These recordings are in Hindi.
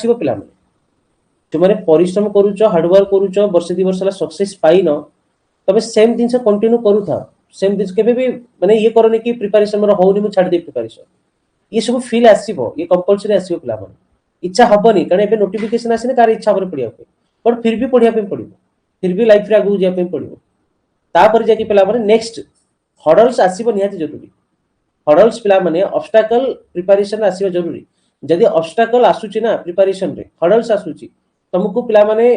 ଆସିବ ପିଲାମାନେ ଯୋଉମାନେ ପରିଶ୍ରମ କରୁଛ ହାର୍ଡୱାର୍କ କରୁଛ ବର୍ଷେ 2 ବର୍ଷ ହେଲା ସକ୍ସେସ୍ ପାଇନ ତମେ ସେମ୍ ଜିନିଷ କଣ୍ଟିନ୍ୟू କରୁଥାଅ ସେମ୍ ଜିନିଷ କେବେ ବି ମାନେ ଇଏ କରନି କି ପ୍ରିପାରେସନ ମୋର ହଉନି ମୁଁ ଛାଡିଦେବି ପ୍ରିପାରେସନ ये सब फील आसीबो ये कंपलसरी आसीबो पिला माने इच्छा हबनी कारण एबे नोटिफिकेशन आसीने कार इच्छा पर पढिया पे बट फिर भी पढिया पे पडिबो फिर भी लाइफ रे आगु जिया पे पडिबो तापर जाके पिला माने नेक्स्ट हर्डल्स आसीबो निहाती जरूरी हर्डल्स पिला माने ऑब्स्टैकल प्रिपरेशन आसीबो जरूरी जदी ऑब्स्टैकल आसुची ना प्रिपरेशन रे हर्डल्स आसुची तुमको पिला माने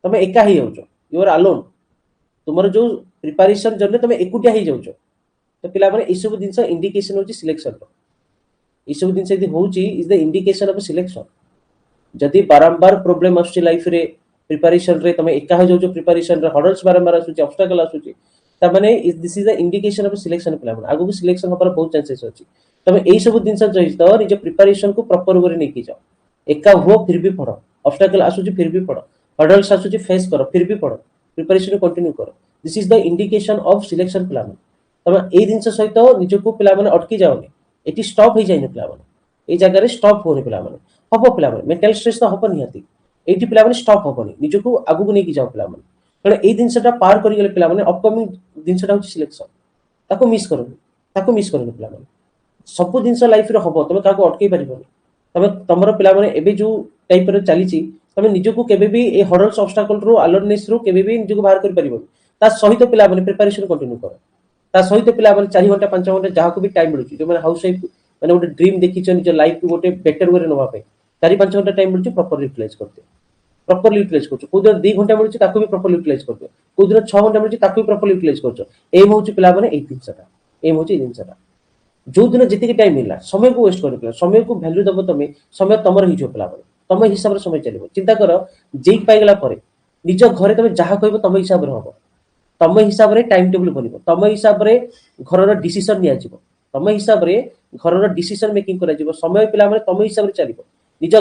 तमे एका ही जाउछो यू आर अलोन तुमर जो प्रिपरेशन जने तमे एकुटिया ही जाउछो तो पिला माने ई सब दिनसा इंडिकेशन होची सिलेक्शन रो ई सब दिन से होची is the indication of selection जदी बारंबार प्रॉब्लम आसुची लाइफ रे प्रिपरेशन रे तमे एका हो जो प्रिपरेशन रे हर्डल्स बारंबार आसुची ऑब्स्टैकल आसुची त माने this is the indication of selection पिला माने आगु सिलेक्शन होपर बहुत चांसेस अछि तमे एई सब दिन से जई तो निज प्रिपरेशन को प्रॉपर वे नेकी जाओ एका हो फिर भी पढ़ो ऑब्स्टैकल आसुची फिर भी पढ़ो हर्डल्स आसुची फेस करो फिर भी पढ़ो प्रिपरेशन कंटिन्यू करो this is the indication of selection पिला माने तमे एई दिन से सहित निजको पिला माने अटकी जाओनी एटी स्टॉप हो जाइने पिला माने ए जगह रे स्टॉप होने पिला माने हबो पिला माने मेंटल स्ट्रेस तो हबो निहाती एटी पिला माने स्टॉप हबोनी निजको आगु को नेकी जाओ पिला माने कारण ए दिनसटा पार करि गेले पिला माने अपकमिंग दिनसटा होची सिलेक्शन ताको मिस करनी पिला माने सब दिनस लाइफ रे हबो तमे काको अटकै परिबोनी तमे तमरो पिला माने एबे जो टाइप रे चलीची तमे निजको केबे भी ए हर्डल्स ऑब्स्टैकल रो अलर्टनेस रो केबे भी निजको बाहर करि परिबोनी ता सहित पिला माने प्रिपरेशन कंटिन्यू करो ता सहित पिला माने 4 घंटा 5 घंटा जहा को भी टाइम मिलुची जो माने हाउस वाइफ माने गोटे ड्रीम देखिछ निज लाइफ को गोटे बेटर वे रे नवा पे 4-5 घंटा टाइम मिलुची प्रॉपर यूटिलाइज करते प्रॉपर यूटिलाइज करछो को दिन 2 घंटा मिलुची ताको भी प्रॉपर यूटिलाइज करते को दिन 6 घंटा मिलुची ताको भी प्रॉपर यूटिलाइज करछो एम होची पिला माने 8 दिन सटा एम होची दिन सटा जो दिन जति टाइम मिलला समय को वेस्ट कर समय को वैल्यू दबो तमे समय तमर ही जो पिला माने तमे हिसाब रे समय चलिबो चिंता करो जेई पाई गेला परे निज घरे तमे जहा कहबो तमे हिसाब रे हबो तम हिसाब रे टाइम टेबल बनिबो तम हिसाब रे घर डिसीजन निया जिवो तम हिसाब रे घर डिसीजन मेकिंग करा जिवो समय पिला माने तम हिसाब रे चलिबो